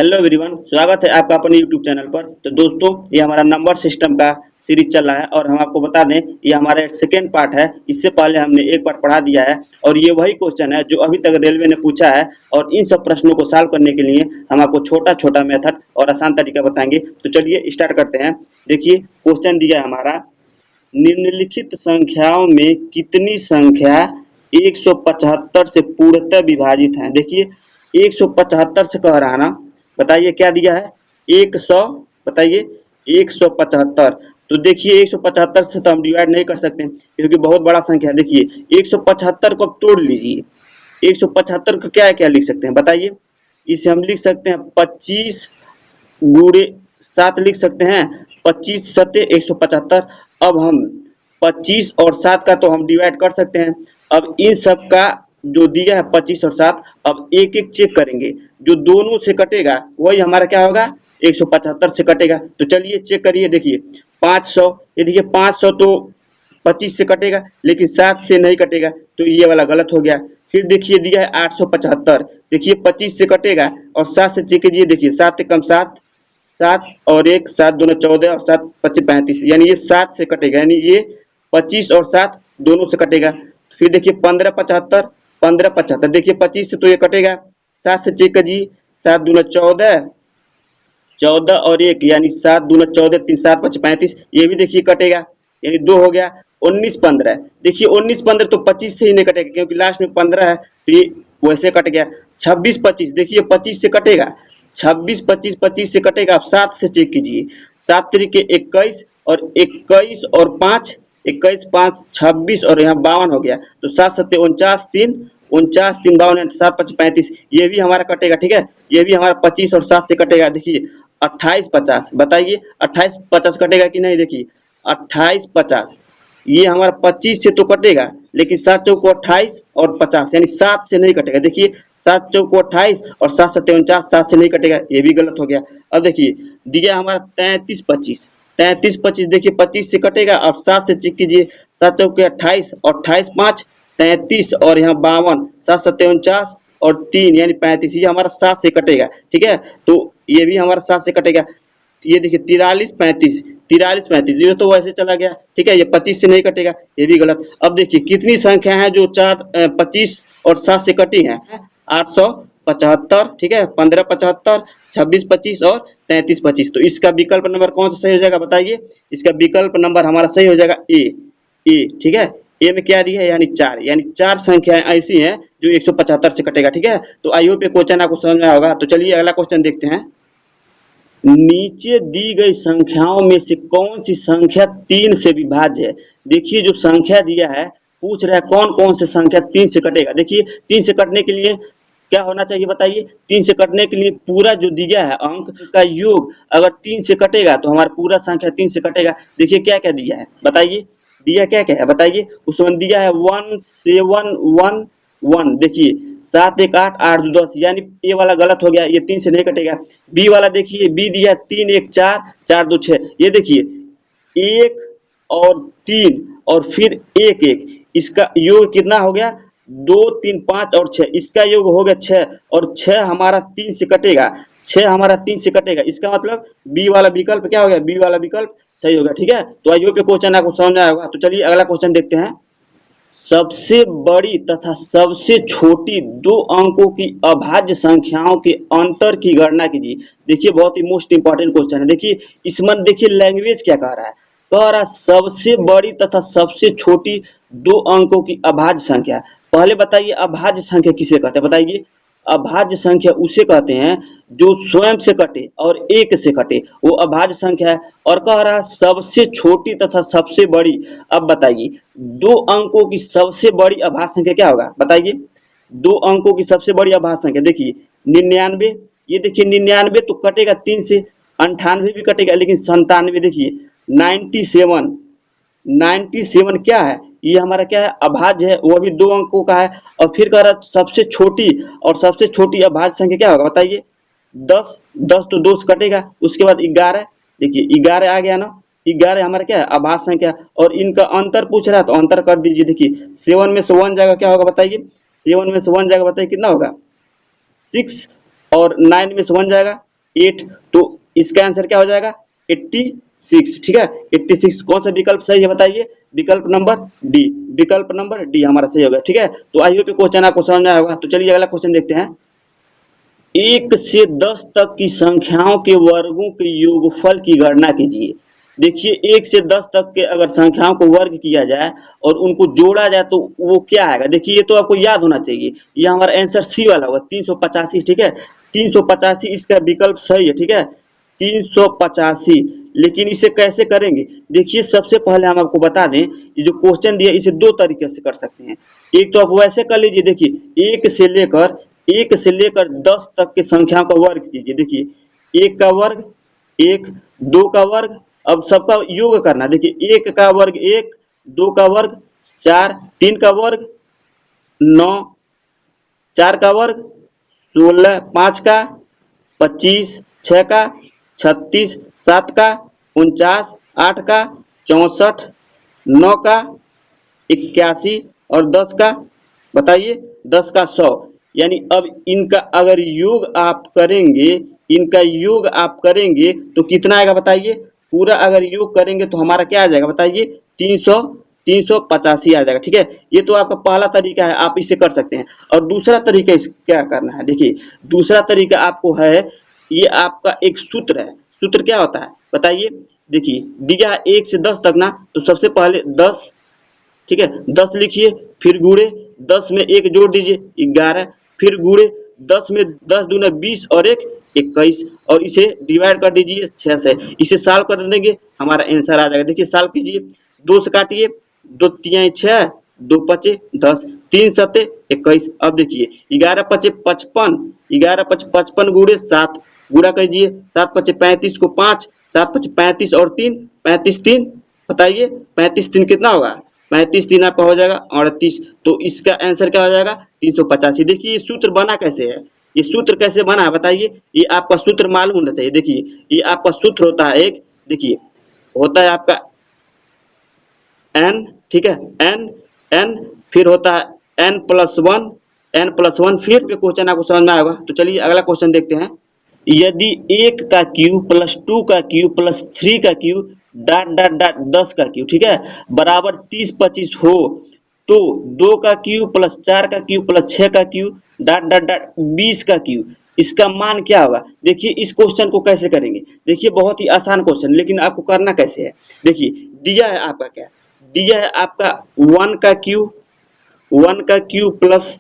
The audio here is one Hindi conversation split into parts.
हेलो एवरीवन, स्वागत है आपका अपने यूट्यूब चैनल पर। तो दोस्तों, ये हमारा नंबर सिस्टम का सीरीज चल रहा है और हम आपको बता दें, ये हमारा सेकेंड पार्ट है। इससे पहले हमने एक पार्ट पढ़ा दिया है और ये वही क्वेश्चन है जो अभी तक रेलवे ने पूछा है। और इन सब प्रश्नों को सॉल्व करने के लिए हम आपको छोटा छोटा मेथड और आसान तरीका बताएंगे। तो चलिए स्टार्ट करते हैं। देखिए, क्वेश्चन दिया है हमारा, निम्नलिखित संख्याओं में कितनी संख्या 175 से पूर्णतः विभाजित है। देखिए, 175 से कह रहा है ना, बताइए क्या दिया है। 100, बताइए 175। तो देखिए 175 से तो हम डिवाइड नहीं कर सकते क्योंकि बहुत बड़ा संख्या है। देखिए 175 को अब तोड़ लीजिए। 175 को क्या क्या लिख सकते हैं बताइए। इसे हम लिख सकते हैं 25 गुणे 7 लिख सकते हैं। 25 सत्ते 175। अब हम 25 और 7 का तो हम डिवाइड कर सकते हैं। अब इन सब का जो दिया है 25 और 7, अब एक एक चेक करेंगे। जो दोनों से कटेगा वही हमारा क्या होगा, 175 से कटेगा। तो चलिए चेक करिए। देखिए 500, ये देखिए 500 तो 25 से कटेगा लेकिन 7 से नहीं कटेगा, तो ये वाला गलत हो गया। फिर देखिए दिया है 875। देखिए 25 से कटेगा और 7 से चेक कीजिए। देखिए 7 कम 7, 7 और 1, 7 दूना 14 और 7 25 35, यानी ये 7 से कटेगा, यानी ये 25 और 7 दोनों से कटेगा। फिर देखिए 1575, 1575 देखिए 25 से तो ये कटेगा। 7 से चेक कीजिए। 7 दूना 14, 14 और 1 यानी 7 दूना 14, 3 7 25 35, ये भी देखिए कटेगा, यानी 2 हो गया। 19 15, देखिए 19 15 तो 25 से ही नहीं कटेगा क्योंकि लास्ट में 15 है, तो ये वैसे कट गया। 26 25, देखिए 25 से कटेगा। 26 25 25 से कटेगा। आप 7 से चेक कीजिए। 7 तरीके 21 और 21 और 5, 21 5 26 और यहाँ 52 हो गया। तो 7 सत्ते 49, 3 49 3 52 7 25 35, ये भी हमारा कटेगा। ठीक है, ये भी हमारा 25 और 7 से कटेगा। देखिए 28 50, बताइए 28 50 कटेगा कि नहीं। देखिए 28 50, ये हमारा 25 से तो कटेगा लेकिन 7 चौको 28 और 50 यानी 7 से नहीं कटेगा। देखिए 7 चौको 28 और 7 सत्ते 49, 7 से नहीं कटेगा, ये भी गलत हो गया। अब देखिए दिया हमारा 33 25, 33 25 देखिए 25 से कटेगा। अब 7 से चेक कीजिए। 7 चौके 28 और 28 5 33 और यहाँ 52, 7 सत्ते 49 और 3 यानी 35, ये हमारा 7 से कटेगा। ठीक है, तो ये भी हमारा 7 से कटेगा। ये देखिए 43 35, 43 35, ये तो वैसे चला गया। ठीक है, ये 25 से नहीं कटेगा, ये भी गलत। अब देखिए कितनी संख्या है जो 25 और 7 से कटी है। 875, ठीक है, 1575, 26 25 और 33 25। तो इसका विकल्प नंबर कौन सा सही हो जाएगा बताइए। इसका विकल्प नंबर हमारा सही हो जाएगा ए। ठीक है, ए में क्या दिया है, यानी 4, यानी 4 संख्याएं ऐसी हैं जो 175 से कटेगा। ठीक है, तो आई होप ये क्वेश्चन आपको समझ में आया होगा। तो चलिए अगला क्वेश्चन देखते हैं। नीचे दी गई संख्याओं में से कौन सी संख्या 3 से विभाज्य है। देखिए जो संख्या दिया है, पूछ रहा है कौन कौन से संख्या 3 से कटेगा। देखिए 3 से कटने के लिए क्या होना चाहिए बताइए। 3 से कटने के लिए पूरा जो दिया है अंक का योग अगर 3 से कटेगा तो हमारा पूरा संख्या 3 से कटेगा। देखिए क्या क्या दिया है बताइए, दिया क्या क्या है बताइए। उसमें दिया है 1 7 1 1, देखिए 7 1 8 8 2 10, यानी ए वाला गलत हो गया, ये 3 से नहीं कटेगा। बी वाला देखिए, बी दिया 3 1 4 4 2 6, ये देखिए 1 और 3 और फिर 1 1, इसका योग कितना हो गया, 2 3 5 और 6, इसका योग हो गया 6 और 6 हमारा 3 से कटेगा। 6 हमारा 3 से कटेगा, इसका मतलब बी वाला विकल्प क्या हो गया, बी वाला विकल्प सही होगा। ठीक है, तो आई होप ये क्वेश्चन आपको समझ में आया होगा। तो चलिए अगला क्वेश्चन देखते हैं। सबसे बड़ी तथा सबसे छोटी 2 अंकों की अभाज्य संख्याओं के अंतर की गणना कीजिए। देखिए बहुत ही मोस्ट इंपॉर्टेंट क्वेश्चन है। देखिए इसमें देखिए लैंग्वेज क्या कह रहा है, कह रहा है सबसे बड़ी तथा सबसे छोटी 2 अंकों की अभाज्य संख्या। पहले बताइए अभाज्य संख्या किसे कहते हैं बताइए। अभाज्य संख्या उसे कहते हैं जो स्वयं से कटे और एक से कटे, वो अभाज्य संख्या है। और कह रहा है सबसे छोटी तथा सबसे बड़ी। अब बताइए 2 अंकों की सबसे बड़ी अभाज्य संख्या क्या होगा बताइए। 2 अंकों की सबसे बड़ी अभाज्य संख्या देखिए 99, ये देखिए 99 तो कटेगा 3 से। 98 भी कटेगा लेकिन 97 देखिए 97, 97 क्या है, ये हमारा क्या है, अभाज्य है, वो भी 2 अंकों का है। और फिर कह रहा सबसे छोटी, और सबसे छोटी अभाज्य संख्या क्या होगा बताइए। 10, 10 तो 2 से कटेगा। उसके बाद 11, देखिए 11 आ गया ना, 11 हमारा क्या है, अभाज्य संख्या। और इनका अंतर पूछ रहा है तो अंतर कर दीजिए। देखिए 7 में से 1 जाएगा क्या होगा बताइए। 7 में से 1 जाएगा बताइए कितना होगा 6, और 9 में से 1 जाएगा 8, तो इसका आंसर क्या हो जाएगा 86। ठीक है, 86 कौन सा विकल्प सही है बताइए? विकल्प नंबर डी, विकल्प नंबर डी हमारा सही होगा। ठीक है, तो आई होप क्वेश्चन आपको समझ में आया होगा। तो चलिए अगला क्वेश्चन देखते हैं। 1 से 10 तक की संख्याओं के वर्गों के योगफल की गणना कीजिए। देखिए 1 से 10 तक के अगर संख्याओं को वर्ग किया जाए और उनको जोड़ा जाए तो वो क्या आएगा? देखिए ये तो आपको याद होना चाहिए, ये हमारा आंसर सी वाला होगा 385। ठीक है, 385 इसका विकल्प सही है। ठीक है, 385। लेकिन इसे कैसे करेंगे? देखिए सबसे पहले हम आपको बता दें, ये जो क्वेश्चन दिया इसे दो तरीके से कर सकते हैं। एक तो आप वैसे कर लीजिए, देखिए 1 से लेकर 10 तक की संख्याओं का वर्ग कीजिए। देखिए 1 का वर्ग 1, 2 का वर्ग, अब सबका योग करना। देखिए 1 का वर्ग 1, 2 का वर्ग 4, 3 का वर्ग 9, 4 का वर्ग 16, 5 का 25, 6 का 36, 7 का 49, 8 का 64, 9 का 81 और 10 का बताइए 10 का 100। यानी अब इनका अगर योग आप करेंगे, इनका योग आप करेंगे तो कितना आएगा बताइए? पूरा अगर योग करेंगे तो हमारा क्या आ जाएगा बताइए? 385 आ जाएगा। ठीक है, ये तो आपका पहला तरीका है, आप इसे कर सकते हैं। और दूसरा तरीका इस क्या करना है, देखिए दूसरा तरीका आपको है, ये आपका एक सूत्र है। सूत्र क्या होता है बताइए? देखिए दिया 1 से 10 तक ना, तो सबसे पहले 10, ठीक है 10 लिखिए, फिर गुणे 10 में 1 जोड़ दीजिए 11, फिर गुणे 10 में 10 दूना 20 और 1 21, और इसे डिवाइड कर दीजिए 6 से। इसे सॉल्व कर देंगे हमारा आंसर आ जाएगा। देखिए सॉल्व कीजिए, 2 से काटिए, 2 तियाई 6, 2 पचे 10, 3 सते 21। अब देखिए 11 पचे 55, 11 पचे 55 गुणे 7, गुणा कीजिए 7 पचे 35 को 5, 7 पचे 35 और 3, 35 3 बताइए 35 3 कितना होगा? 35 3 आपका हो जाएगा 38। तो इसका आंसर क्या हो जाएगा? 385। देखिए ये सूत्र बना कैसे है, ये सूत्र कैसे बना है बताइए? ये आपका सूत्र मालूम होना चाहिए। देखिए ये आपका सूत्र होता है एक, देखिए होता है आपका n, ठीक है n फिर होता है n+1, फिर क्वेश्चन आपको समझ में आएगा। तो चलिए अगला क्वेश्चन देखते हैं। यदि 1 का क्यूब प्लस 2 का क्यूब प्लस 3 का क्यूब डॉट डॉट डॉट 10 का क्यूब, ठीक है, बराबर 30 25 हो तो 2 का क्यूब प्लस 4 का क्यूब प्लस 6 का क्यूब डॉट डॉट डॉट 20 का क्यूब, इसका मान क्या होगा? देखिए इस क्वेश्चन को कैसे करेंगे? देखिए बहुत ही आसान क्वेश्चन, लेकिन आपको करना कैसे है? देखिए दिया है आपका क्या, दिया है आपका 1 का क्यूब प्लस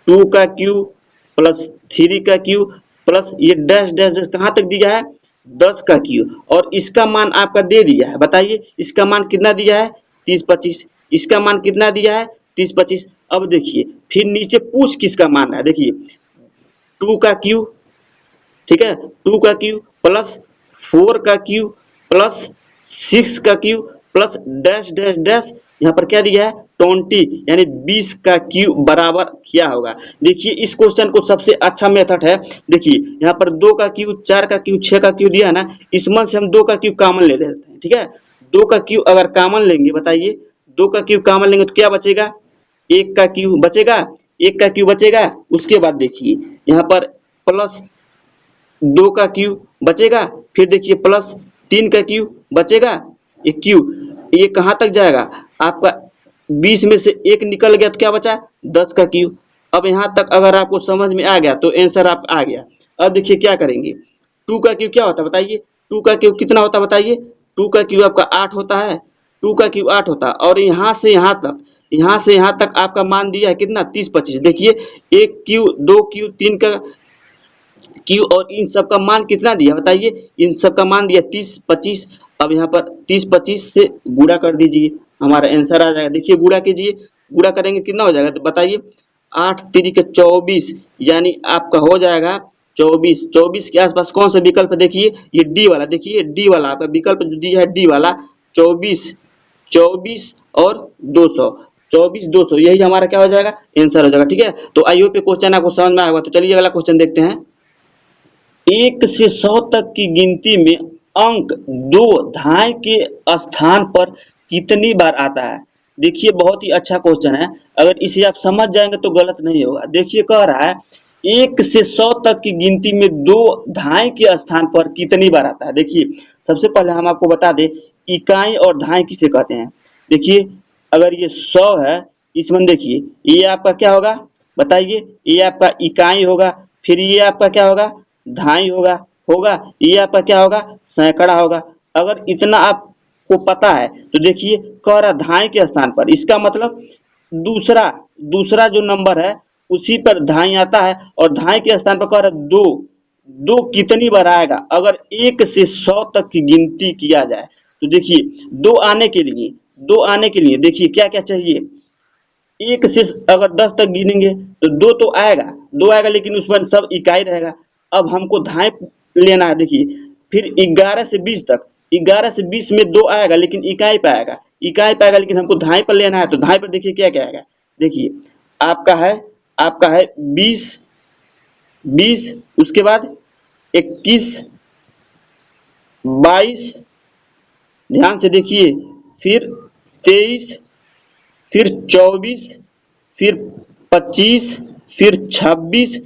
2 का क्यूब प्लस 3 का क्यूब प्लस ये डैश डैश डैश कहाँ तक दिया है? 10 का क्यूब, और इसका मान आपका दे दिया है। बताइए इसका मान कितना दिया है? 30 25। इसका मान कितना दिया है? 30 25। अब देखिए फिर नीचे पूछ किसका मान है? देखिए 2 का क्यूब, ठीक है 2 का क्यूब प्लस 4 का क्यूब प्लस 6 का cube plus dash dash dash, यहाँ पर क्या दिया है? 20, यानी 20 का क्यूब बराबर क्या होगा? देखिए इस क्वेश्चन को सबसे अच्छा मेथड है, देखिए यहाँ पर 2 का क्यूब 4 का क्यूब 6 का क्यूब दिया है ना, इसमें से हम 2 का क्यूब कॉमन ले लेते हैं। ठीक है, 2 का क्यूब अगर कॉमन लेंगे, बताइए 2 का क्यूब कॉमन लेंगे तो क्या बचेगा? 1 का क्यूब बचेगा, 1 का क्यूब बचेगा। उसके बाद देखिए यहाँ पर प्लस 2 का क्यूब बचेगा, फिर देखिए प्लस 3 का क्यूब बचेगा, ये क्यूब ये कहाँ तक जाएगा आपका? 20 में से 1 निकल गया तो क्या बचा? 10 का क्यूब। अब यहाँ तक अगर आपको समझ में आ गया तो आंसर आप आ गया। अब देखिए क्या करेंगे, 2 का क्यूब क्या होता है बताइए? 2 का क्यूब कितना होता है बताइए? 2 का क्यूब आपका 8 होता है, 2 का क्यूब 8 होता है, और यहाँ से यहाँ तक आपका मान दिया है कितना? 30 25। देखिए 1 क्यूब 2 क्यूब 3 का क्यूब और इन सब का मान कितना दिया बताइए? इन सब का मान दिया 30 25। अब यहाँ पर 30 25 से गुणा कर दीजिए, हमारा आंसर आ जाएगा। देखिए गुणा कीजिए, गुणा करेंगे कितना हो जाएगा तो बताइए? 8 3 के 24, यानी आपका हो जाएगा 24। 24 के आसपास कौन सा विकल्प? देखिए ये डी वाला, देखिए डी वाला आपका विकल्प जो दिया है डी वाला 24, 24 और 200, 24 200, यही हमारा क्या हो जाएगा? आंसर हो जाएगा। ठीक है, तो आई होप क्वेश्चन आपको समझ में आएगा। तो चलिए अगला क्वेश्चन देखते हैं। 1 से 100 तक की गिनती में अंक 2 धाई के स्थान पर कितनी बार आता है? देखिए बहुत ही अच्छा क्वेश्चन है, अगर इसे आप समझ जाएंगे तो गलत नहीं होगा। देखिए कह रहा है 1 से 100 तक की गिनती में दो धाई के स्थान पर कितनी बार आता है। देखिए सबसे पहले हम आपको बता दें इकाई और धाई किसे कहते हैं। देखिए अगर ये 100 है, इसमें देखिए ये आपका क्या होगा बताइए, ये आपका इकाई होगा, फिर ये आपका क्या होगा धाई होगा होगा ये आपका क्या होगा सैकड़ा होगा। अगर इतना आपको पता है तो देखिए कह रहा धाई के स्थान पर, इसका मतलब दूसरा दूसरा जो नंबर है उसी पर धाई आता है, और धाई के स्थान पर कह रहा दो। दो कितनी बार आएगा अगर 1 से 100 तक की गिनती किया जाए। तो देखिए दो आने के लिए देखिए क्या क्या चाहिए। 1 से अगर 10 तक गिनेंगे तो दो तो आएगा, दो आएगा लेकिन उसमें सब इकाई रहेगा। अब हमको धाई लेना है। देखिए फिर 11 से 20 तक, 11 से 20 में दो आएगा लेकिन इकाई पे आएगा, इकाई पे आएगा लेकिन हमको धाई पर लेना है। तो धाई पर देखिए क्या क्या आएगा। देखिए आपका है 20, 20 उसके बाद 21, 22, ध्यान से देखिए, फिर 23, फिर 24, फिर 25, फिर 26,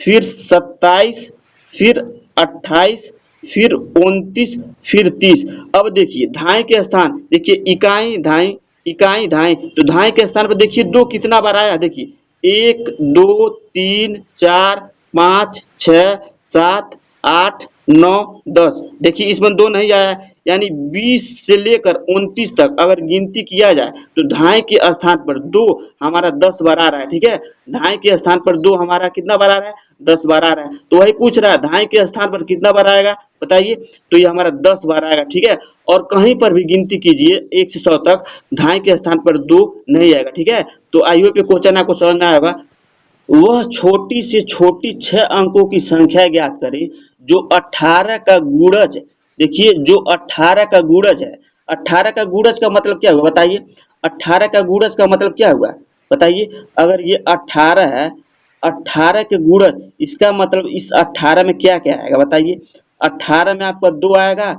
फिर 27, फिर 28, फिर 29, फिर 30। अब देखिए धाई के स्थान, देखिए इकाई धाई, तो धाई के स्थान पर देखिए दो कितना बार आया। देखिए 1 2 3 4 5 6 7 8 9 10। देखिए इसमें दो नहीं आया, यानी 20 से लेकर 29 तक अगर गिनती किया जाए तो धाई के स्थान पर दो हमारा 10 बार आ रहा है। ठीक है, धाई के स्थान पर दो हमारा कितना बार आ रहा है 10 बार आ रहा है। तो वही पूछ रहा है धाई के स्थान पर कितना बार आएगा बताइए, तो ये हमारा 10 बार आएगा। ठीक है, और कहीं पर भी गिनती कीजिए 1 से 100 तक, धाई के स्थान पर दो नहीं आएगा। ठीक है, तो आई होप ये क्वेश्चन आपको समझ में आया होगा। वह छोटी से छोटी 6 अंकों की संख्या ज्ञात करें जो 18 का गुणज है। देखिए जो 18 का गुणज है, 18 का गुणज का मतलब क्या हुआ बताइए, 18 का गुणज का मतलब क्या हुआ बताइए। अगर ये 18 है, 18 के गुणज, इसका मतलब इस 18 में क्या क्या आएगा बताइए। 18 में आपका 2 आएगा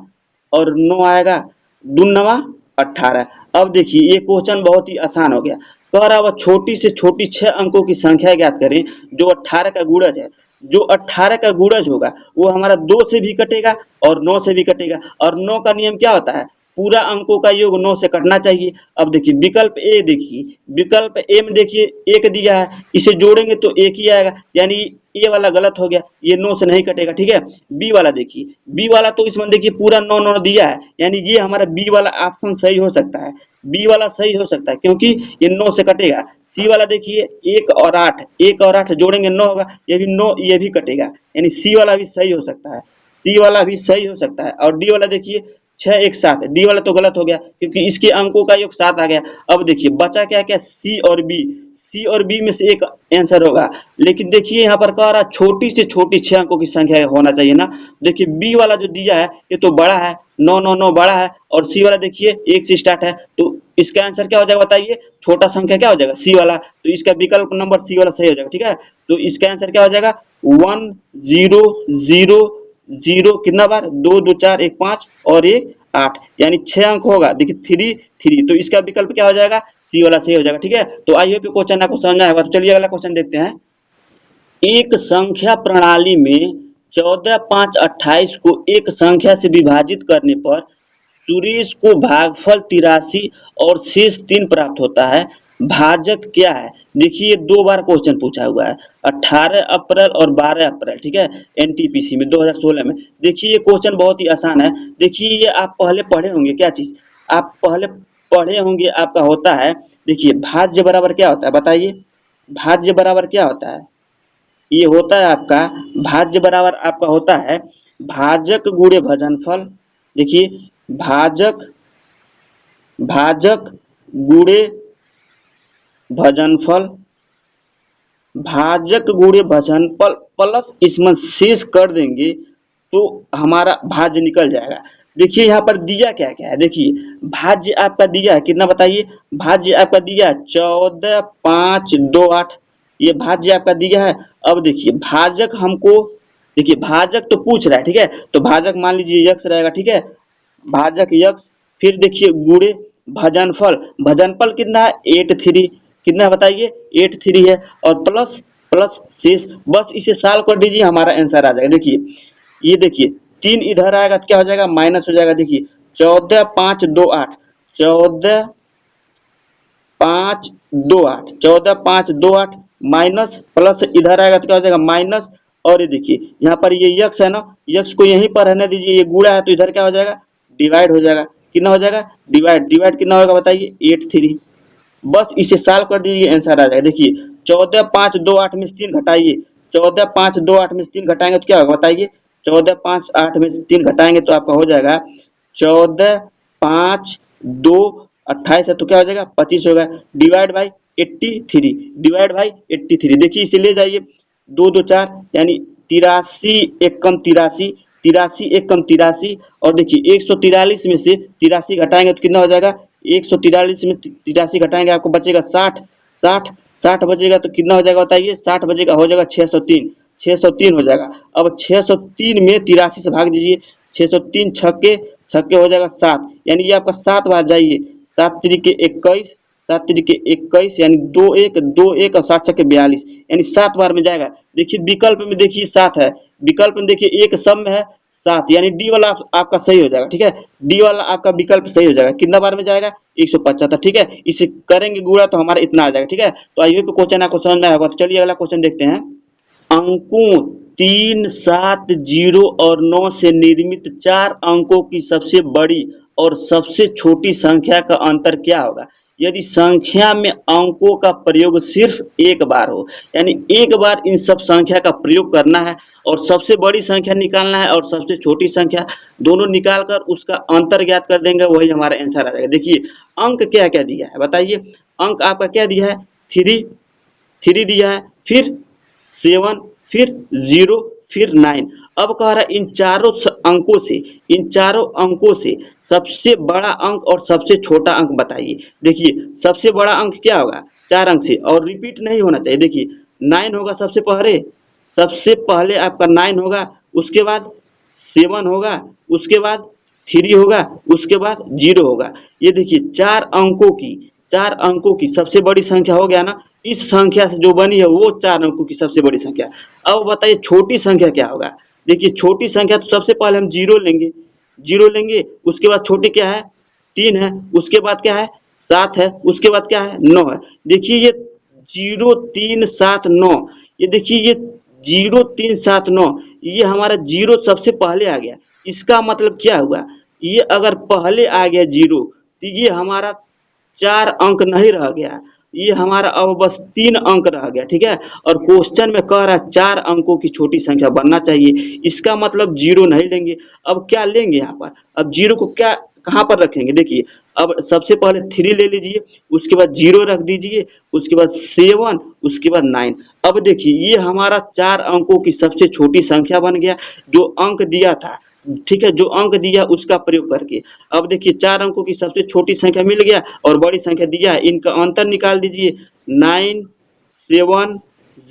और 9 आएगा, दूनवा 18। अब देखिए ये क्वेश्चन बहुत ही आसान हो गया। कह रहा वह छोटी से छोटी 6 अंकों की संख्या ज्ञात करें जो 18 का गुणज है। जो 18 का गुणज होगा वो हमारा 2 से भी कटेगा और 9 से भी कटेगा, और 9 का नियम क्या होता है, पूरा अंकों का योग 9 से कटना चाहिए। अब देखिए विकल्प ए, देखिए विकल्प ए में देखिए 1 दिया है, इसे जोड़ेंगे तो 1 ही आएगा, यानी ये वाला गलत हो गया, ये 9 से नहीं कटेगा। ठीक है, बी वाला देखिए, बी वाला तो इसमें देखिए पूरा 9 9 दिया है, यानी ये हमारा बी वाला ऑप्शन सही हो सकता है, बी वाला सही हो सकता है क्योंकि ये 9 से कटेगा। सी वाला देखिए 1 और 8, 1 और 8 जोड़ेंगे 9 होगा, ये भी 9, ये भी कटेगा, यानी सी वाला भी सही हो सकता है, सी वाला भी सही हो सकता है। और डी वाला देखिए 6 1 7, डी वाला तो गलत हो गया क्योंकि इसके अंकों का योग 7 आ गया। अब देखिए बचा क्या क्या, सी और बी, सी और बी में से एक आंसर होगा। लेकिन देखिए यहाँ पर कह रहा छोटी से छोटी 6 अंकों की संख्या होना चाहिए ना। देखिए बी वाला जो दिया है ये तो बड़ा है, 9 9 9 बड़ा है, और सी वाला देखिए 1 से स्टार्ट है, तो इसका आंसर क्या हो जाएगा बताइए, छोटा संख्या क्या हो जाएगा सी वाला, तो इसका विकल्प नंबर सी वाला सही हो जाएगा। ठीक है, तो इसका आंसर क्या हो जाएगा 1 0 0 0, कितना बार 2 2 4 1 5 और 1 8, यानी 6 अंक होगा। देखिए 3 3, तो इसका विकल्प क्या हो जाएगा सी वाला सही हो जाएगा। ठीक है, तो आई होप क्वेश्चन आपको समझ में आएगा। तो चलिए अगला क्वेश्चन देखते हैं। एक संख्या प्रणाली में 14 5 28 को एक संख्या से विभाजित करने पर सुरेश को भागफल 83 और शेष 3 प्राप्त होता है, भाजक क्या है। देखिए 2 बार क्वेश्चन पूछा हुआ है, 18 अप्रैल और 12 अप्रैल। ठीक है, एनटीपीसी में 2016 में। देखिए ये क्वेश्चन बहुत ही आसान है। देखिए ये आप पहले पढ़े होंगे, क्या चीज आप पहले पढ़े होंगे, आपका होता है देखिए भाज्य बराबर क्या होता है बताइए, भाज्य बराबर क्या होता है, ये होता है आपका भाज्य बराबर आपका होता है भाजक गुणे भजनफल। देखिए भाजक भाजक गुणे भजनफल, भाजक गुणे भजनफल प्लस इसमें शेष कर देंगे तो हमारा भाज्य निकल जाएगा। देखिए यहाँ पर दिया क्या क्या है, देखिए भाज्य आपका दिया है कितना बताइए, भाज्य आपका दिया है 14 5 2 8, ये भाज्य आपका दिया है। अब देखिए भाजक हमको, देखिए भाजक तो पूछ रहा है। ठीक है, तो भाजक मान लीजिए यक्स रहेगा। ठीक है, भाजक यक्स, फिर देखिए गुणे भजनफल, भजनफल कितना है 83, कितना बताइए 83 है, और प्लस प्लस शेष, बस इसे सॉल्व कर दीजिए, हमारा आंसर आ जाएगा। देखिए ये देखिए 3 इधर आएगा तो क्या हो जाएगा, माइनस हो जाएगा। देखिए 14 5 2 8, 14 5 2 8, 14 5 2 8 माइनस प्लस इधर आएगा तो क्या हो जाएगा माइनस। और ये देखिए यहाँ पर ये यक्स है ना, यक्स को यहीं पर रहने दीजिए, ये गुणा है तो इधर क्या हो जाएगा, डिवाइड हो जाएगा। कितना हो जाएगा, डिवाइड, डिवाइड कितना होगा बताइए, 8 3। बस इसे सॉल्व कर दीजिए, आंसर आ जाएगा। देखिए 14 5 2 8 में से 3 घटाइए, 14 5 2 8 में से 3 घटाएंगे तो क्या होगा बताइए, 14 5 8 में से 3 घटाएंगे तो आपका हो जाएगा 14 5 2 28 है तो क्या हो जाएगा 25 होगा, डिवाइड बाई 83, डिवाइड बाई 83। देखिए इसे ले जाइए, 2 2 4 यानी 83 एक कम 83, 83 एक कम 83। और देखिए 143 में से 83 घटाएंगे तो कितना हो जाएगा, 143 में 83 घटाएंगे आपको बचेगा 60, 60 60 बचेगा तो कितना हो जाएगा बताइए, 60 बचेगा हो जाएगा 603, 603 हो जाएगा। अब 603 में 83 से भाग दीजिए, 603 छक्के छक्के हो जाएगा 7, यानी ये आपका 7 बार जाइए, 7 तिरिके 21, 7 तिरिके 21 यानी 2 1 2 1 और 7 छक्के 42, यानी 7 बार में जाएगा। देखिए विकल्प में देखिए 7 है, विकल्प में देखिए एक सम में है 7, यानी डी वाला आपका सही हो जाएगा। ठीक है, डी वाला आपका विकल्प सही हो जाएगा। कितना बार में जाएगा, 175। ठीक है, इसे करेंगे गुणा तो हमारा इतना आ जाएगा। ठीक है, तो आई होप क्वेश्चन आपको समझ में आया होगा। तो चलिए अगला क्वेश्चन देखते हैं। अंकों 3 7 0 और 9 से निर्मित 4 अंकों की सबसे बड़ी और सबसे छोटी संख्या का अंतर क्या होगा यदि संख्या में अंकों का प्रयोग सिर्फ एक बार हो, यानी एक बार इन सब संख्या का प्रयोग करना है और सबसे बड़ी संख्या निकालना है और सबसे छोटी संख्या, दोनों निकाल कर उसका अंतर ज्ञात कर देंगे, वही हमारा आंसर आ जाएगा। देखिए अंक क्या क्या दिया है बताइए, अंक आपका क्या दिया है, 3 दिया है, फिर 7, फिर 0, फिर 9। अब कह रहा है इन चारों अंकों से, इन चारों अंकों से सबसे बड़ा अंक और सबसे छोटा अंक बताइए। देखिए सबसे बड़ा अंक क्या होगा, 4 अंक से, और रिपीट नहीं होना चाहिए। देखिए 9 होगा सबसे पहले आपका 9 होगा, उसके बाद 7 होगा, उसके बाद 3 होगा, उसके बाद 0 होगा। ये देखिए 4 अंकों की सबसे बड़ी संख्या हो गया ना, इस संख्या से जो बनी है वो 4 अंकों की सबसे बड़ी संख्या। अब बताइए छोटी संख्या क्या होगा। देखिए छोटी संख्या तो सबसे पहले हम 0 लेंगे, 0 लेंगे, उसके बाद छोटी क्या है, 3 है, उसके बाद क्या है 7 है, उसके बाद क्या है 9 है। देखिए ये 0 3 7 9, ये देखिए ये 0 3 7 9, ये हमारा 0 सबसे पहले आ गया। इसका मतलब क्या हुआ, ये अगर पहले आ गया 0 तो ये हमारा 4 अंक नहीं रह गया, ये हमारा अब बस 3 अंक रह गया। ठीक है, और क्वेश्चन में कह रहा है 4 अंकों की छोटी संख्या बनना चाहिए, इसका मतलब 0 नहीं लेंगे। अब क्या लेंगे यहाँ पर, अब 0 को क्या कहाँ पर रखेंगे, देखिए अब सबसे पहले 3 ले लीजिए, उसके बाद 0 रख दीजिए, उसके बाद 7, उसके बाद 9। अब देखिए ये हमारा 4 अंकों की सबसे छोटी संख्या बन गया, जो अंक दिया था। ठीक है, जो अंक दिया उसका प्रयोग करके। अब देखिए 4 अंकों की सबसे छोटी संख्या मिल गया और बड़ी संख्या दिया है, इनका अंतर निकाल दीजिए, 9 7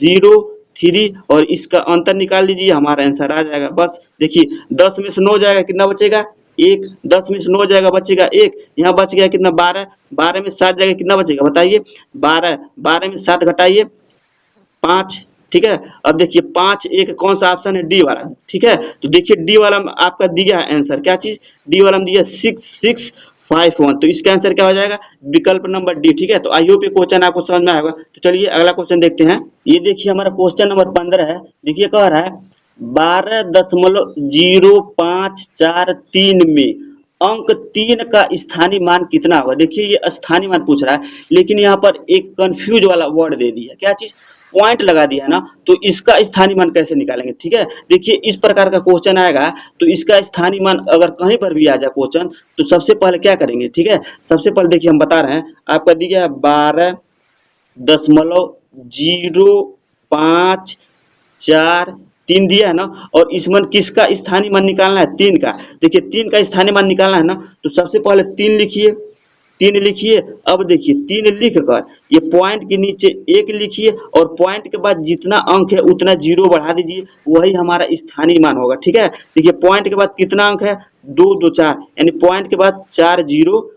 0 3 और इसका अंतर निकाल दीजिए, हमारा आंसर आ जाएगा। बस देखिए 10 में से 9 जाएगा, कितना बचेगा 1, 10 में से 9 जाएगा बचेगा 1, यहाँ बच गया कितना 12, 12 में 7 जाएगा कितना बचेगा बताइए 12, 12 में 7 घटाइए 5। ठीक है, अब देखिए 5 1 कौन सा ऑप्शन है, डी वाला। ठीक है, तो देखिए डी वाला में आपका दिया है आंसर, क्या चीज, डी वाला में दिया 6 6 5 1, तो इसका आंसर क्या हो जाएगा, विकल्प नंबर डी। ठीक है, तो आई होप ये क्वेश्चन आपको समझ में आएगा। तो चलिए अगला क्वेश्चन देखते हैं। ये देखिए हमारा क्वेश्चन नंबर 15 है। देखिए कह रहा है 12.0543 में अंक 3 का स्थानीय मान कितना होगा। देखिए ये स्थानीय मान पूछ रहा है, लेकिन यहाँ पर एक कंफ्यूज वाला वर्ड दे दिया, क्या चीज, पॉइंट लगा दिया ना, तो इसका स्थानीय मान कैसे निकालेंगे। ठीक है, देखिए इस प्रकार का क्वेश्चन आएगा तो इसका स्थानीय मान अगर कहीं पर भी आ जाए क्वेश्चन, तो सबसे पहले क्या करेंगे। ठीक है, सबसे पहले देखिए हम बता रहे हैं, आपका दिया है 12.0543 दिया है ना, और इसमें किसका स्थानीय मान निकालना है, 3 का। देखिए 3 का स्थानीय मान निकालना है ना, तो सबसे पहले 3 लिखिए, 3 लिखिए। अब देखिए 3 लिख कर ये पॉइंट के नीचे 1 लिखिए और पॉइंट के बाद जितना अंक है उतना 0 बढ़ा दीजिए, वही हमारा स्थानीय मान होगा। ठीक है, देखिए पॉइंट के बाद कितना अंक है, 2 2 4, यानी पॉइंट के बाद 4 0,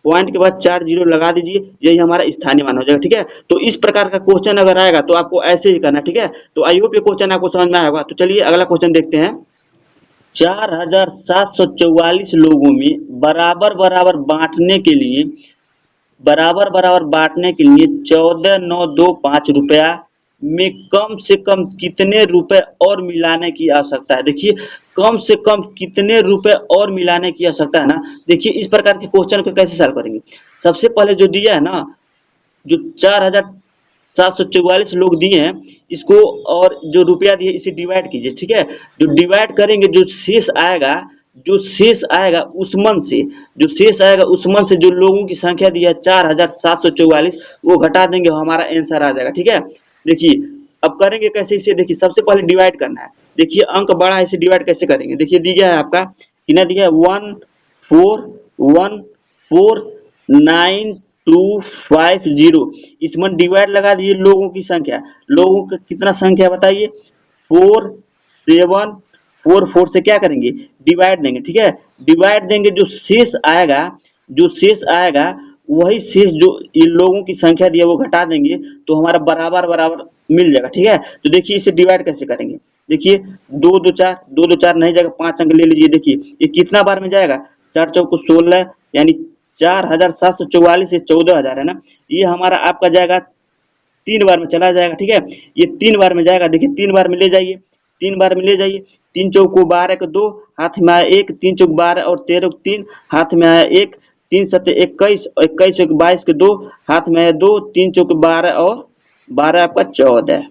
पॉइंट के बाद 4 जीरो लगा दीजिए, यही हमारा स्थानीय मान हो जाएगा। ठीक है, तो इस प्रकार का क्वेश्चन अगर आएगा तो आपको ऐसे ही करना है। ठीक है, तो आई होप ये क्वेश्चन आपको समझ में आया होगा। तो चलिए अगला क्वेश्चन देखते हैं। 4744 लोगों में बराबर बराबर बांटने के लिए 14,925 रुपया में कम से कम कितने रुपए और मिलाने की आवश्यकता है। देखिए कम से कम कितने रुपए और मिलाने की आवश्यकता है ना। देखिए इस प्रकार के क्वेश्चन को कैसे सॉल्व करेंगे। सबसे पहले जो दिया है ना, जो 4744 लोग दिए हैं, इसको और जो रुपया दिए इसे डिवाइड कीजिए। ठीक है, जो डिवाइड करेंगे जो शेष आएगा उस मन से, जो लोगों की संख्या दी है 4744, वो घटा देंगे, हमारा आंसर आ जाएगा। ठीक है, देखिए अब करेंगे कैसे इसे। देखिए सबसे पहले डिवाइड करना है। देखिए अंक बड़ा है, इसे डिवाइड कैसे करेंगे। देखिए दिया है आपका कितना दिया है 14,149,250। इसमें डिवाइड लगा दिए लोगों की संख्या। लोगों का कितना संख्या बताइए 4,744 से क्या करेंगे डिवाइड देंगे। ठीक है, डिवाइड देंगे, जो शेष आएगा वही शेष जो इन लोगों की संख्या दी है वो घटा देंगे, तो हमारा बराबर बराबर मिल जाएगा। ठीक है, तो देखिए इसे डिवाइड कैसे करेंगे। देखिए 2 2 4 नहीं जाएगा, 5 अंक ले लीजिए। देखिए ये कितना बार में जाएगा, 4 चौको 16, यानी 4744 से 14,000 है ना, ये हमारा आपका जाएगा 3 बार में चला जाएगा। ठीक है, ये 3 बार में जाएगा। देखिए 3 बार में ले जाइए, 3 चौको 12 के 2 हाथ में आया 1, 3 चौक 12 और 13 को 3 हाथ में आया 1, 3 सत्ते 21, 21 चौक 22 के 2 हाथ में आया 2, 3 चौक 12 और 12 आपका 14।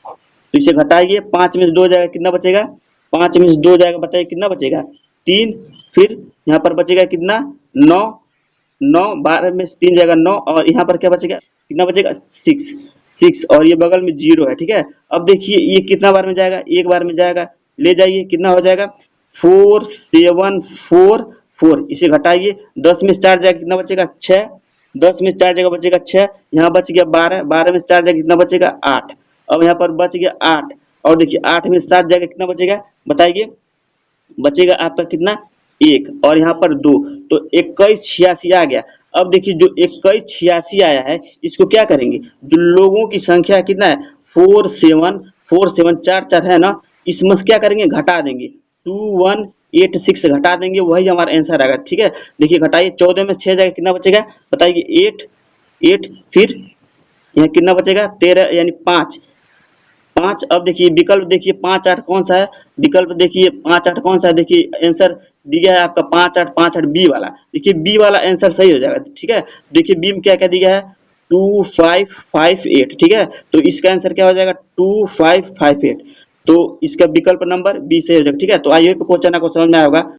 तो इसे घटाइए, 5 में से 2 जाएगा, कितना बचेगा 5 में से 2 जाएगा, बताइए कितना बचेगा 3। फिर यहाँ पर बचेगा कितना 9, 12 में से 3 जाएगा 9, और यहाँ पर क्या बचेगा, कितना बचेगा 6, और ये बगल में 0 है। ठीक है, अब देखिए ये कितना बार में जाएगा, एक बार में जाएगा, ले जाइए, कितना हो जाएगा 4744। इसे घटाइए, 10 में से 4 जाएगा, कितना बचेगा 6, 10 में से 4 जगह बचेगा 6, यहाँ बच गया 12, 12 में से 4 जगह कितना बचेगा 8। अब यहाँ पर बच गया 8, और देखिए 8 में से 7 जगह कितना बचेगा, बताइए बचेगा आपका कितना 1, और यहाँ पर 2, तो 2186 आ गया। अब देखिए जो 2186 आया है, इसको क्या करेंगे, जो लोगों की संख्या कितना है 47 4 है ना, इसमें से क्या करेंगे घटा देंगे, 2186 घटा देंगे, वही हमारा आंसर आएगा। ठीक है, देखिए घटाइए, 14 में 6 जाएगा, कितना बचेगा बताइए 8, फिर यहाँ कितना बचेगा 13, यानी 5। अब देखिए विकल्प, देखिए 5 8 कौन सा है विकल्प, देखिए 5 8 कौन सा है। देखिए आंसर दिया है आपका 5 8 बी वाला। देखिए बी वाला आंसर सही हो जाएगा। ठीक है, देखिए बी में क्या क्या दिया है 2558। ठीक है, तो इसका आंसर क्या हो जाएगा 2558, तो इसका विकल्प नंबर बी सही हो जाएगा। ठीक है, तो आइए क्वेश्चन आपको समझ में आया होगा।